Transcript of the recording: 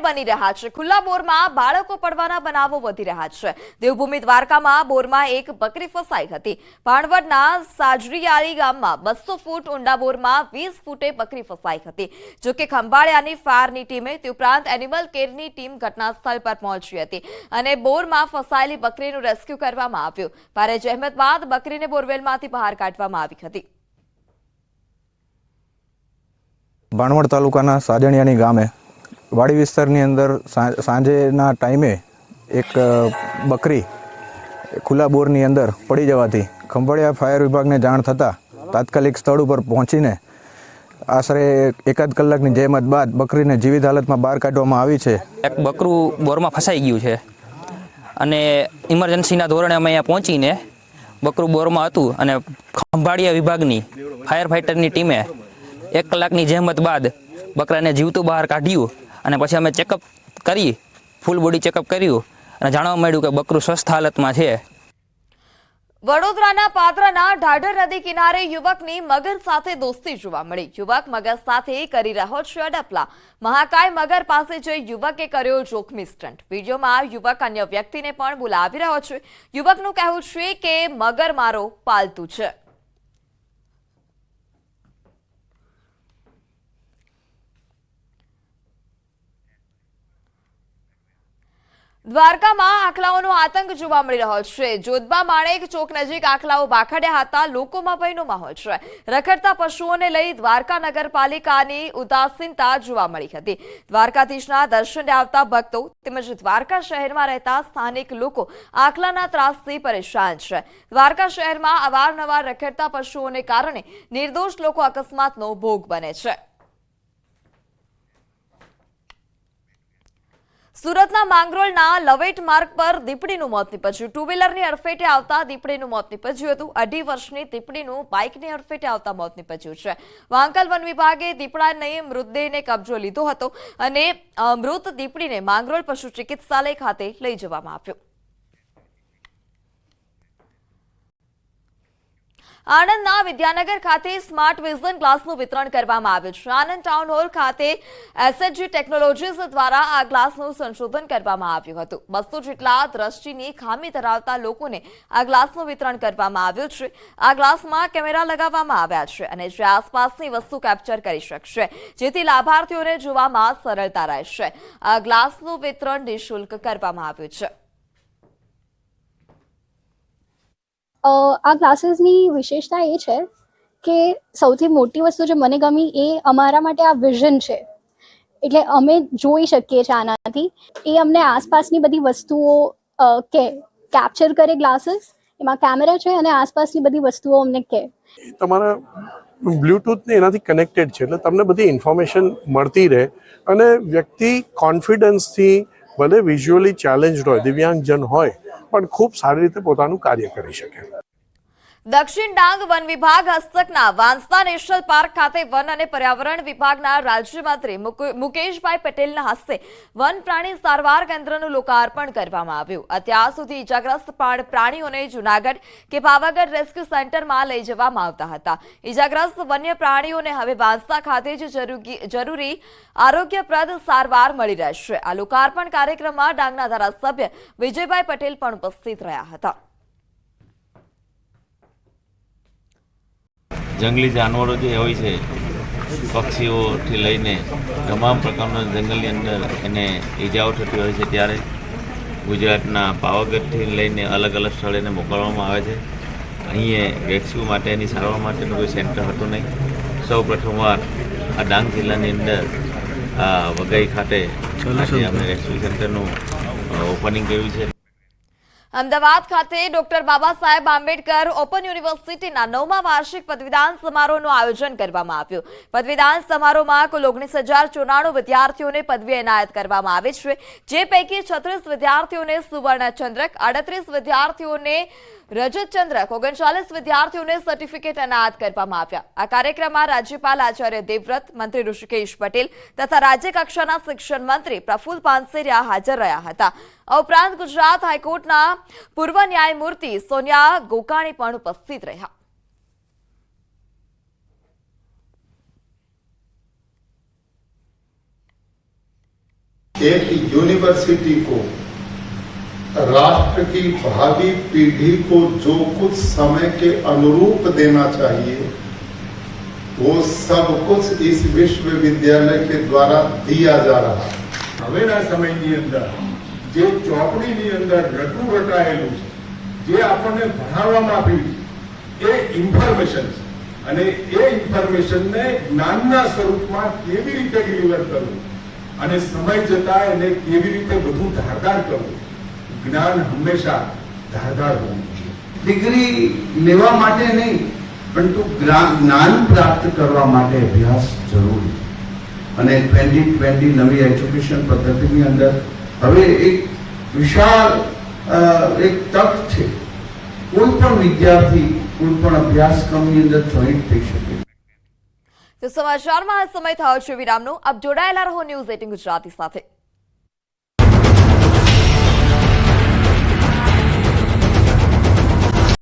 બની રહ્યા છે। ખુલ્લા બોરમાં બાળકો પડવાના બનાવો વધી રહ્યા છે। દેવભૂમિ દ્વારકામાં બોરમાં એક બકરી ફસાઈ હતી। ભાણવડના સાજરીયાળી ગામમાં 200 ફૂટ ઊંડા બોરમાં 20 ફૂટે બકરી ફસાઈ હતી। જો કે ખંભાળિયાની ફાયરની ટીમે તે ઉપરાંત એનિમલ કેરની ટીમ ઘટનાસ્થળ પર પહોંચી હતી અને બોરમાં ફસાયેલી બકરીનું રેસ્ક્યુ કરવામાં આવ્યું। ભારે જહેમત બાદ બકરીને બોરવેલમાંથી બહાર કાઢવામાં આવી હતી। ભાણવડ તાલુકાના સાજણિયાની ગામે વાડી વિસ્તારની અંદર સાંજેના ટાઈમે એક બકરી ખુલ્લા બોરની અંદર પડી જવાથી ખંભાળિયા ફાયર વિભાગને જાણ થતાં તાત્કાલિક સ્થળ ઉપર પહોંચીને આશરે એકાદ કલાકની જહેમત બાદ બકરીને જીવિત હાલતમાં બહાર કાઢવામાં આવી છે। એક બકરું બોરમાં ફસાઈ ગયું છે અને ઇમરજન્સીના ધોરણે અમે અહીંયા પહોંચીને બકરું બોરમાં હતું અને ખંભાળિયા વિભાગની ફાયર ફાઇટરની ટીમે 1 કલાકની જહેમત બાદ બકરાને જીવતું બહાર કાઢ્યું અને પછી અમે ચેકઅપ કરી ફૂલ બોડી ચેકઅપ કર્યું અને જાણવા મળ્યું કે બકરું સ્વસ્થ હાલતમાં છે। વડોદરાના પાદરાના ઢાઢર નદી કિનારે યુવકની મગર સાથે દોસ્તી જોવા મળી। યુવક મગર સાથે કરી રહ્યો છે અડપલા। મહાકાય મગર પાસે જઈ યુવકે કર્યો જોખમી સ્ટન્ટ। વિડીયોમાં યુવક અન્ય વ્યક્તિને પણ બોલાવી રહ્યો છે। યુવકનું કહેવું છે કે મગર મારો પાલતુ છે। દ્વારકામાં આખલાઓનો આતંક જોવા મળી રહ્યો છે। જોધબા માણેક ચોક નજીક આખલાઓ ભાખડ્યા હતા। લોકોમાં ભયનો માહોલ છે। રખડતા પશુઓને લઈ દ્વારકા નગરપાલિકાની ઉદાસીનતા જોવા મળી હતી। દ્વારકાધીશના દર્શને આવતા ભક્તો તેમજ દ્વારકા શહેરમાં રહેતા સ્થાનિક લોકો આખલાના ત્રાસથી પરેશાન છે। દ્વારકા શહેરમાં અવારનવાર રખડતા પશુઓને કારણે નિર્દોષ લોકો અકસ્માતનો ભોગ બને છે। સુરતના માંગરોળના લવેટ માર્ગ પર દીપડીનું મોત નીપજ્યું। ટુ વ્હીલરની અડફેટે આવતા દીપડીનું મોત નીપજ્યું હતું। 2.5 વર્ષની દીપડીનું બાઇકની અડફેટે આવતા મોત નીપજ્યું છે। વાંકલ વન વિભાગે દીપડાને મૃતદેહને કબજો લીધો હતો અને મૃત દીપડીને માંગરોળ પશુ ચિકિત્સાલય ખાતે લઈ જવામાં આવ્યો। આણંદના વિદ્યાનગર ખાતે સ્માર્ટ વિઝન ગ્લાસનું વિતરણ કરવામાં આવ્યું છે। આણંદ ટાઉન હોલ ખાતે એસએચજી ટેકનોલોજીસ દ્વારા આ ગ્લાસનું સંશોધન કરવામાં આવ્યું હતું। 200 જેટલા દ્રષ્ટિની ખામી ધરાવતા લોકોને આ ગ્લાસનું વિતરણ કરવામાં આવ્યું છે। આ ગ્લાસમાં કેમેરા લગાવવામાં આવ્યા છે અને જે આસપાસની વસ્તુ કેપ્ચર કરી શકશે, જેથી લાભાર્થીઓને જોવામાં સરળતા રહેશે। આ ગ્લાસનું વિતરણ નિઃશુલ્ક કરવામાં આવ્યું છે। આ ક્લાસીસની વિશેષતા એ છે કે સૌથી મોટી વસ્તુ જે મને ગમી એ અમારા માટે આ વિઝન છે। એટલે અમે જોઈ શકીએ છીએ આનાથી। એ અમને આસપાસની બધી વસ્તુઓ કેપ્ચર કરે ગ્લાસીસ, એમાં કેમેરા છે અને આસપાસની બધી વસ્તુઓ અમને કહે। તમારા બ્લૂટૂથને એનાથી કનેક્ટેડ છે એટલે તમને બધી ઇન્ફોર્મેશન મળતી રહે અને વ્યક્તિ કોન્ફિડન્સથી ભલે વિઝ્યુઅલી ચેલેન્જડ હોય, દિવ્યાંગજન હોય પણ ખૂબ સારી રીતે પોતાનું કાર્ય કરી શકે। દક્ષિણ ડાંગ વન વિભાગ હસ્તકના વાંસદા નેશનલ પાર્ક ખાતે વન અને પર્યાવરણ વિભાગના રાજ્યમંત્રી મુકેશભાઈ પટેલના હસ્તે વન પ્રાણી સારવાર કેન્દ્રનું લોકાર્પણ કરવામાં આવ્યું। અત્યાર સુધી ઇજાગ્રસ્ત પ્રાણીઓને જૂનાગઢ કે પાવાગઢ રેસ્ક્યુ સેન્ટરમાં લઈ જવામાં આવતા હતા। ઇજાગ્રસ્ત વન્ય પ્રાણીઓને હવે વાંસદા ખાતે જ જરૂરી આરોગ્યપ્રદ સારવાર મળી રહેશે। આ લોકાર્પણ કાર્યક્રમમાં ડાંગના ધારાસભ્ય વિજયભાઈ પટેલ પણ ઉપસ્થિત રહ્યા હતા। જંગલી જાનવરો જે હોય છે, પક્ષીઓથી લઈને તમામ પ્રકારના જંગલની અંદર એને ઈજાઓ થતી હોય છે, ત્યારે ગુજરાતના પાવાગઢથી લઈને અલગ અલગ સ્થળે એને મોકલવામાં આવે છે। અહીં રેસ્ક્યુ માટેની સારવાર માટેનું કોઈ સેન્ટર હતું નહીં। સૌ પ્રથમવાર આ ડાંગ જિલ્લાની અંદર વઘઈ ખાતે આજે અમે રેસ્ક્યુ સેન્ટરનું ઓપનિંગ કર્યું છે। અમદાવાદ ખાતે ડોક્ટર બાબા સાહેબ આંબેડકર ઓપન યુનિવર્સિટીના 9મા વાર્ષિક પદવીદાન સમારોહનું આયોજન કરવામાં આવ્યું। પદવીદાન સમારોહમાં કુલ 19,094 વિદ્યાર્થીઓને પદવી એનાયત કરવામાં આવી છે, જે પૈકી 36 વિદ્યાર્થીઓને સુવર્ણચંદ્રક, 38 વિદ્યાર્થીઓને રજત ચંદ્રક, 39 વિદ્યાર્થીઓને સર્ટિફિકેટ એનાયત કરવામાં આવ્યા। આ કાર્યક્રમમાં રાજ્યપાલ આચાર્ય દેવવ્રત, મંત્રી ઋષિકેશ પટેલ તથા રાજ્યકક્ષાના શિક્ષણ મંત્રી પ્રફુલ્લ પાનસેરિયા હાજર રહ્યા હતા। આ ઉપરાંત ગુજરાત હાઈકોર્ટના પૂર્વ ન્યાયમૂર્તિ સોનિયા ગોકાણી પણ ઉપસ્થિત રહ્યા। एक यूनिवर्सिटी को राष्ट्र की भावी पीढ़ी को जो कुछ समय के अनुरूप देना चाहिए वो सब कुछ इस विश्वविद्यालय के द्वारा दिया जा रहा है। હવેના સમયની અંદર જે ચોપડીની અંદર રટું રટાયેલું છે, જે આપણને ભણાવવામાં આવ્યું છે, એ ઇન્ફોર્મેશન છે અને એ ઇન્ફોર્મેશનને જ્ઞાનના સ્વરૂપમાં કેવી રીતે ડિલિવર કરવું અને સમય જતા એને કેવી રીતે બધું ધારદાર કરવું. જ્ઞાન હંમેશા ધારદાર હોવું જોઈએ. ડિગ્રી લેવા માટે નહીં પરંતુ જ્ઞાન પ્રાપ્ત કરવા માટે અભ્યાસ જરૂરી અને 2020 નવી એજ્યુકેશન પદ્ધતિની અંદર હવે એક વિશાળ એક તક છે. કોઈ પણ વિદ્યાર્થી કોઈ પણ અભ્યાસક્રમની અંદર જોઈન્ટ થઈ શકે. તો સમાચારમાં આ સમય થયો છે વિરામનો. આપ જોડાયેલા રહો ન્યૂઝ 18 ગુજરાતી સાથે.